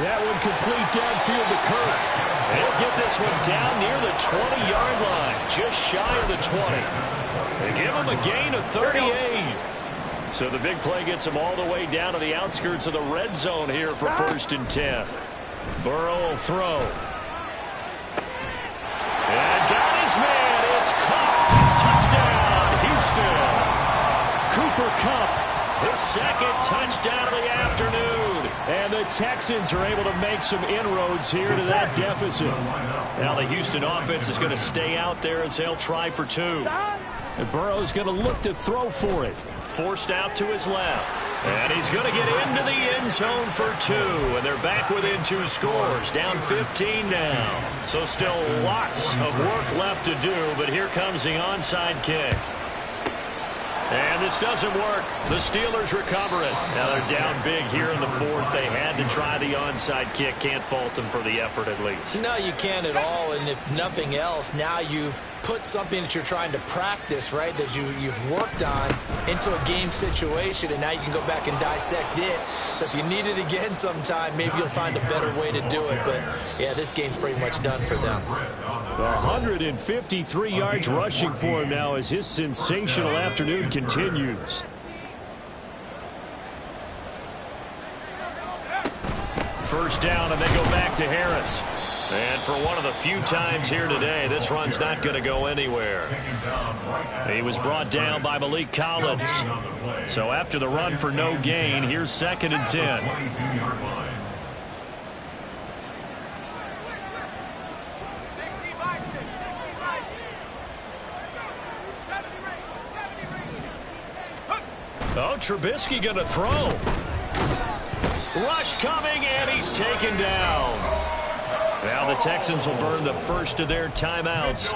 That one complete downfield to Kirk. They'll get this one down near the 20-yard line, just shy of the 20. They give him a gain of 38. So the big play gets him all the way down to the outskirts of the red zone here for 1st and 10. Burrow will throw. And got his man. It's caught. Touchdown, Houston. Cooper Kupp, his 2nd touchdown of the afternoon. And the Texans are able to make some inroads here to that deficit. Now the Houston offense is going to stay out there as they'll try for 2. And Burrow's going to look to throw for it. Forced out to his left. And he's going to get into the end zone for 2. And they're back within 2 scores. Down 15 now. So still lots of work left to do. But here comes the onside kick. And this doesn't work. The Steelers recover it. Now they're down big here in the 4th. They had to try the onside kick. Can't fault them for the effort at least. No, you can't at all. And if nothing else, now you've put something that you're trying to practice, right, that you've worked on into a game situation, and now you can go back and dissect it. So if you need it again sometime, maybe you'll find a better way to do it. But, yeah, this game's pretty much done for them. 153 yards rushing for him now as his sensational afternoon continues. First down, and they go back to Harris. And for one of the few times here today, this run's not going to go anywhere. He was brought down by Malik Collins. So after the run for no gain, here's 2nd and 10. Oh, Trubisky going to throw. Rush coming, and he's taken down. Now the Texans will burn the first of their timeouts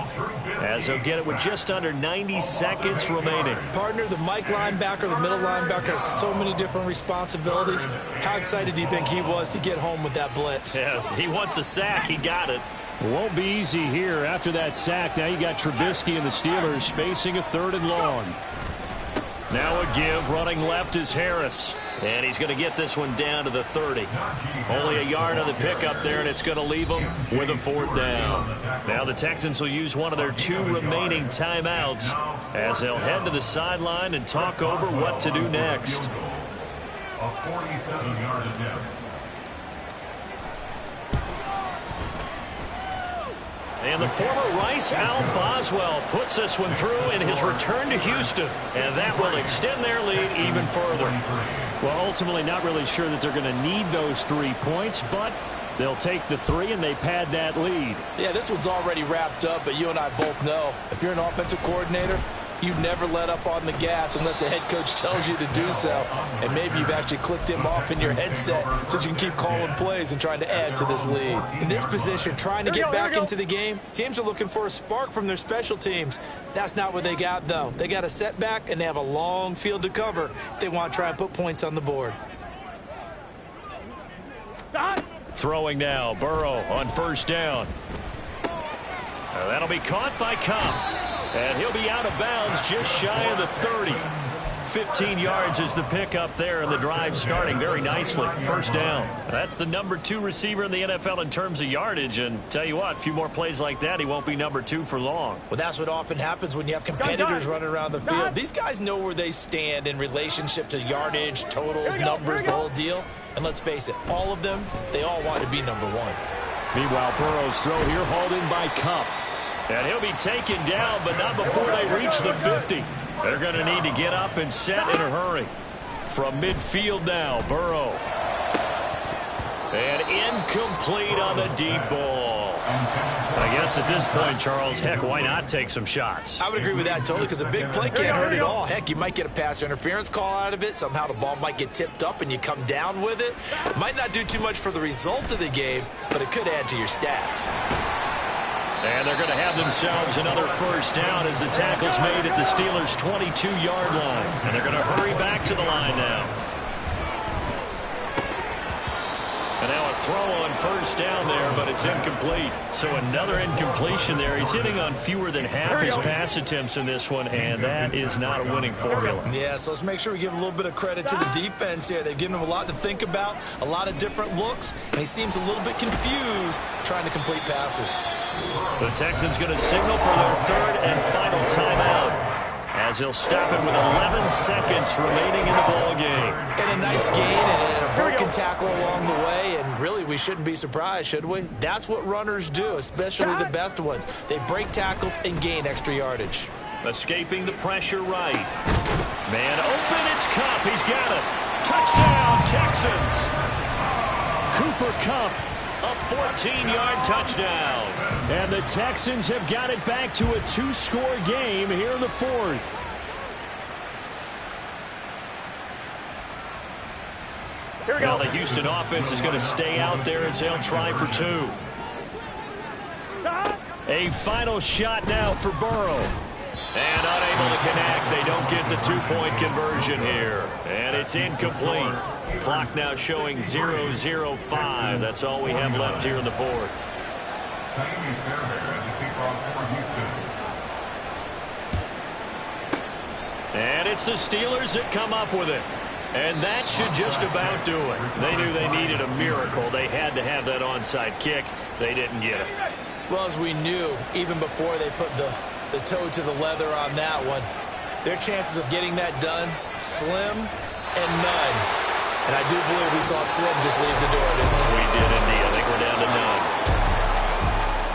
as they'll get it with just under 90 seconds remaining. Partner, the Mike linebacker, the middle linebacker has so many different responsibilities. How excited do you think he was to get home with that blitz? Yeah, he wants a sack. He got it. Won't be easy here after that sack. Now you got Trubisky and the Steelers facing a 3rd and long. Now a give, running left is Harris. And he's going to get this one down to the 30. Only a yard on the pickup there, and it's going to leave them with a 4th down. Now the Texans will use one of their 2 remaining timeouts as they'll head to the sideline and talk over what to do next. A 47-yard attempt. And the former Rice Al Boswell puts this one through in his return to Houston. And that will extend their lead even further. Well, ultimately not really sure that they're going to need those 3 points, but they'll take the 3 and they pad that lead. Yeah, this one's already wrapped up, but you and I both know if you're an offensive coordinator, you never let up on the gas unless the head coach tells you to do so. And maybe you've actually clicked him off in your headset so you can keep calling plays and trying to add to this lead. In this position, trying to get back into the game, teams are looking for a spark from their special teams. That's not what they got, though. They got a setback, and they have a long field to cover if they want to try and put points on the board. Throwing now, Burrow on 1st down. That'll be caught by Kupp. And he'll be out of bounds just shy of the 30. 15 yards is the pickup there, and the drive starting very nicely. 1st down. That's the number 2 receiver in the NFL in terms of yardage. And tell you what, a few more plays like that, he won't be number 2 for long. Well, that's what often happens when you have competitors running around the field. These guys know where they stand in relationship to yardage, totals, numbers, the whole deal. And let's face it, all of them, they all want to be number 1. Meanwhile, Burrow's throw here hauled in by Kupp. And he'll be taken down, but not before they reach the 50. They're going to need to get up and set in a hurry. From midfield now, Burrow. And incomplete on the deep ball. I guess at this point, Charles, heck, why not take some shots? I would agree with that totally, because a big play can't hurt at all. Heck, you might get a pass interference call out of it. Somehow the ball might get tipped up and you come down with it. Might not do too much for the result of the game, but it could add to your stats. And they're going to have themselves another first down as the tackle's made at the Steelers' 22-yard line. And they're going to hurry back to the line now. And now a throw on first down there, but it's incomplete. So another incompletion there. He's hitting on fewer than half his pass attempts in this one, and that is not a winning formula. Yeah, so let's make sure we give a little bit of credit to the defense here. They've given him a lot to think about, a lot of different looks, and he seems a little bit confused trying to complete passes. The Texans going to signal for their third and final timeout, as he'll stop it with 11 seconds remaining in the ball game. And a nice gain and a broken tackle along the way, and really we shouldn't be surprised, should we? That's what runners do, especially the best ones. They break tackles and gain extra yardage. Escaping the pressure right. Man open, it's Kupp. He's got it. Touchdown, Texans. Cooper Kupp, a 14-yard touchdown. And the Texans have got it back to a 2-score game here in the fourth. Well, the Houston offense is going to stay out there as they'll try for 2. A final shot now for Burrow. And unable to connect. They don't get the 2-point conversion here. And it's incomplete. Clock now showing 0:05. That's all we have left here in the fourth. And it's the Steelers that come up with it. And that should just about do it. They knew they needed a miracle. They had to have that onside kick. They didn't get it. Well, as we knew, even before they put the toe to the leather on that one, their chances of getting that done, slim and none. And I do believe we saw Slim just leave the door, didn't we? We did indeed. I think we're down to none.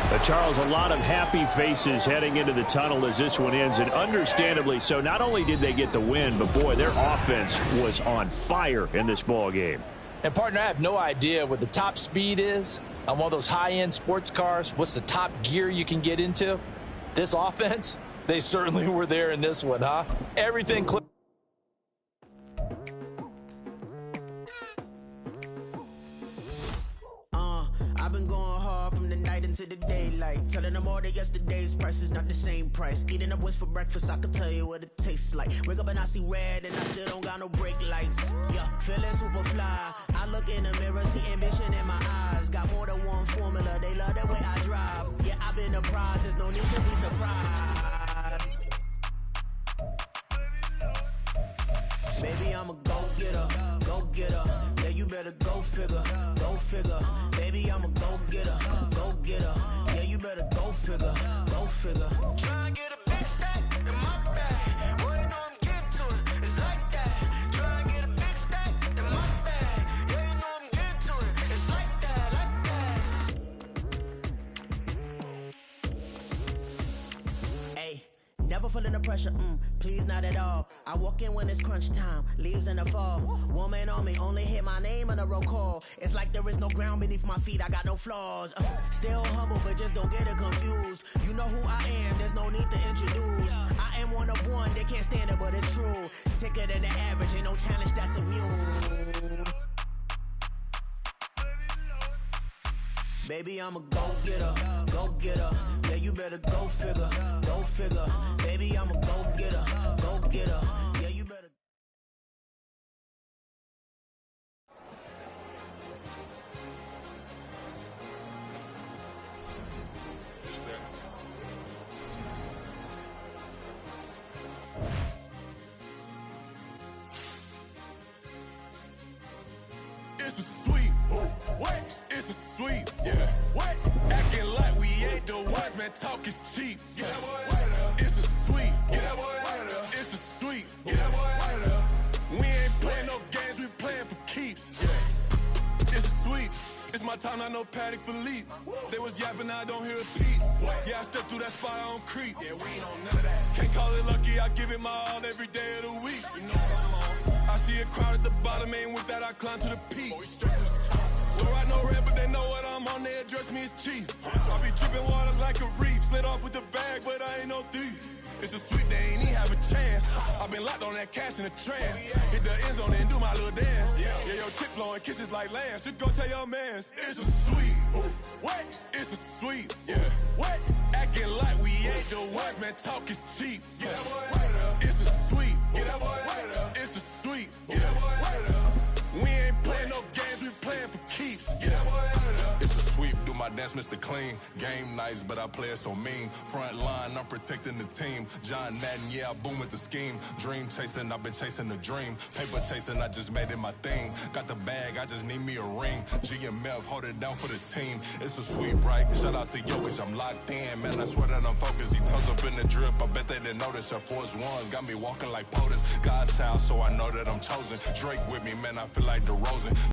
But Charles, a lot of happy faces heading into the tunnel as this one ends, and understandably so. Not only did they get the win, but boy, their offense was on fire in this ball game. And partner, I have no idea what the top speed is on one of those high-end sports cars. What's the top gear you can get into? This offense, they certainly were there in this one, huh? Everything clicked. I've been going hard from the night into the daylight, telling them all that yesterday's price is not the same price. Eating up what's for breakfast, I can tell you what it tastes like. Wake up and I see red and I still don't got no brake lights. Yeah, feeling super fly. I look in the mirror, see ambition in my eyes. Got more than one formula, they love the way I drive. Yeah, I've been a prize, there's no need to be surprised. Baby, I'm a go-getter, go-getter. Yeah, you better go figure, go figure. Baby, I'm a go-getter, go-getter. Yeah, you better go figure, go figure. Try and get a big stack in my bag. Boy, you know I'm getting to it, it's like that. Try and get a big stack in my bag. Yeah, you know I'm getting to it, it's like that, like that. Hey, never feeling the pressure, please not at all. I walk in when it's crunch time, leaves in the fall. Woman on me, only hit my name on a roll call. It's like there is no ground beneath my feet, I got no flaws. Still humble, but just don't get it confused. You know who I am, there's no need to introduce. I am one of one, they can't stand it, but it's true. Sicker than the average, ain't no challenge that's immune. Baby, I'm a go-getter, go-getter. Yeah, you better go figure, go figure. Baby, I'm a go-getter, go-getter. Yeah, you better. It's a sweet, what? It's a sweet, yeah. What? Acting like we ain't the ones, man. Talk is cheap. Get that boy out of there. It's a sweet, get that boy out of there. It's a sweet, get that boy out of there. We ain't playing no games, we playing for keeps. Yeah. It's a sweet. It's my time, not no Patek Philippe. They was yapping, I don't hear a peep. Yeah, I stepped through that spot, I don't creep. Yeah, we ain't on none of that. Can't call it lucky, I give it my all every day of the week. You know what I'm on. I see a crowd at the bottom, ain't with that, I climb to the peak. Go right they know what I'm on, they address me as chief. I be dripping water like a reef. Slid off with the bag, but I ain't no thief. It's a sweet, they ain't even have a chance. I been locked on that cash in a trance. Hit the end zone and do my little dance. Yeah, your chick blowing kisses like Lance. You go tell your mans. It's a sweet. What? It's a sweet. Yeah. What? Acting like we ain't the ones, man. Talk is cheap. Get that boy right up. It's a sweet. Get that boy right up. It's a sweet. Get that boy right up. We ain't playing no games, we playing for keeps. Get that boy right up. It's a sweep, do my dance, Mr. Clean. Game nice, but I play it so mean. Front line, I'm protecting the team. John Madden, yeah, I boom with the scheme. Dream chasing, I've been chasing the dream. Paper chasing, I just made it my thing. Got the bag, I just need me a ring. G and Mel, hold it down for the team. It's a sweep, right? Shout out to Jokic, I'm locked in. Man, I swear that I'm focused. He toes up in the drip, I bet they didn't notice. Your force ones got me walking like POTUS. God's child, so I know that I'm chosen. Drake with me, man, I feel like DeRozan.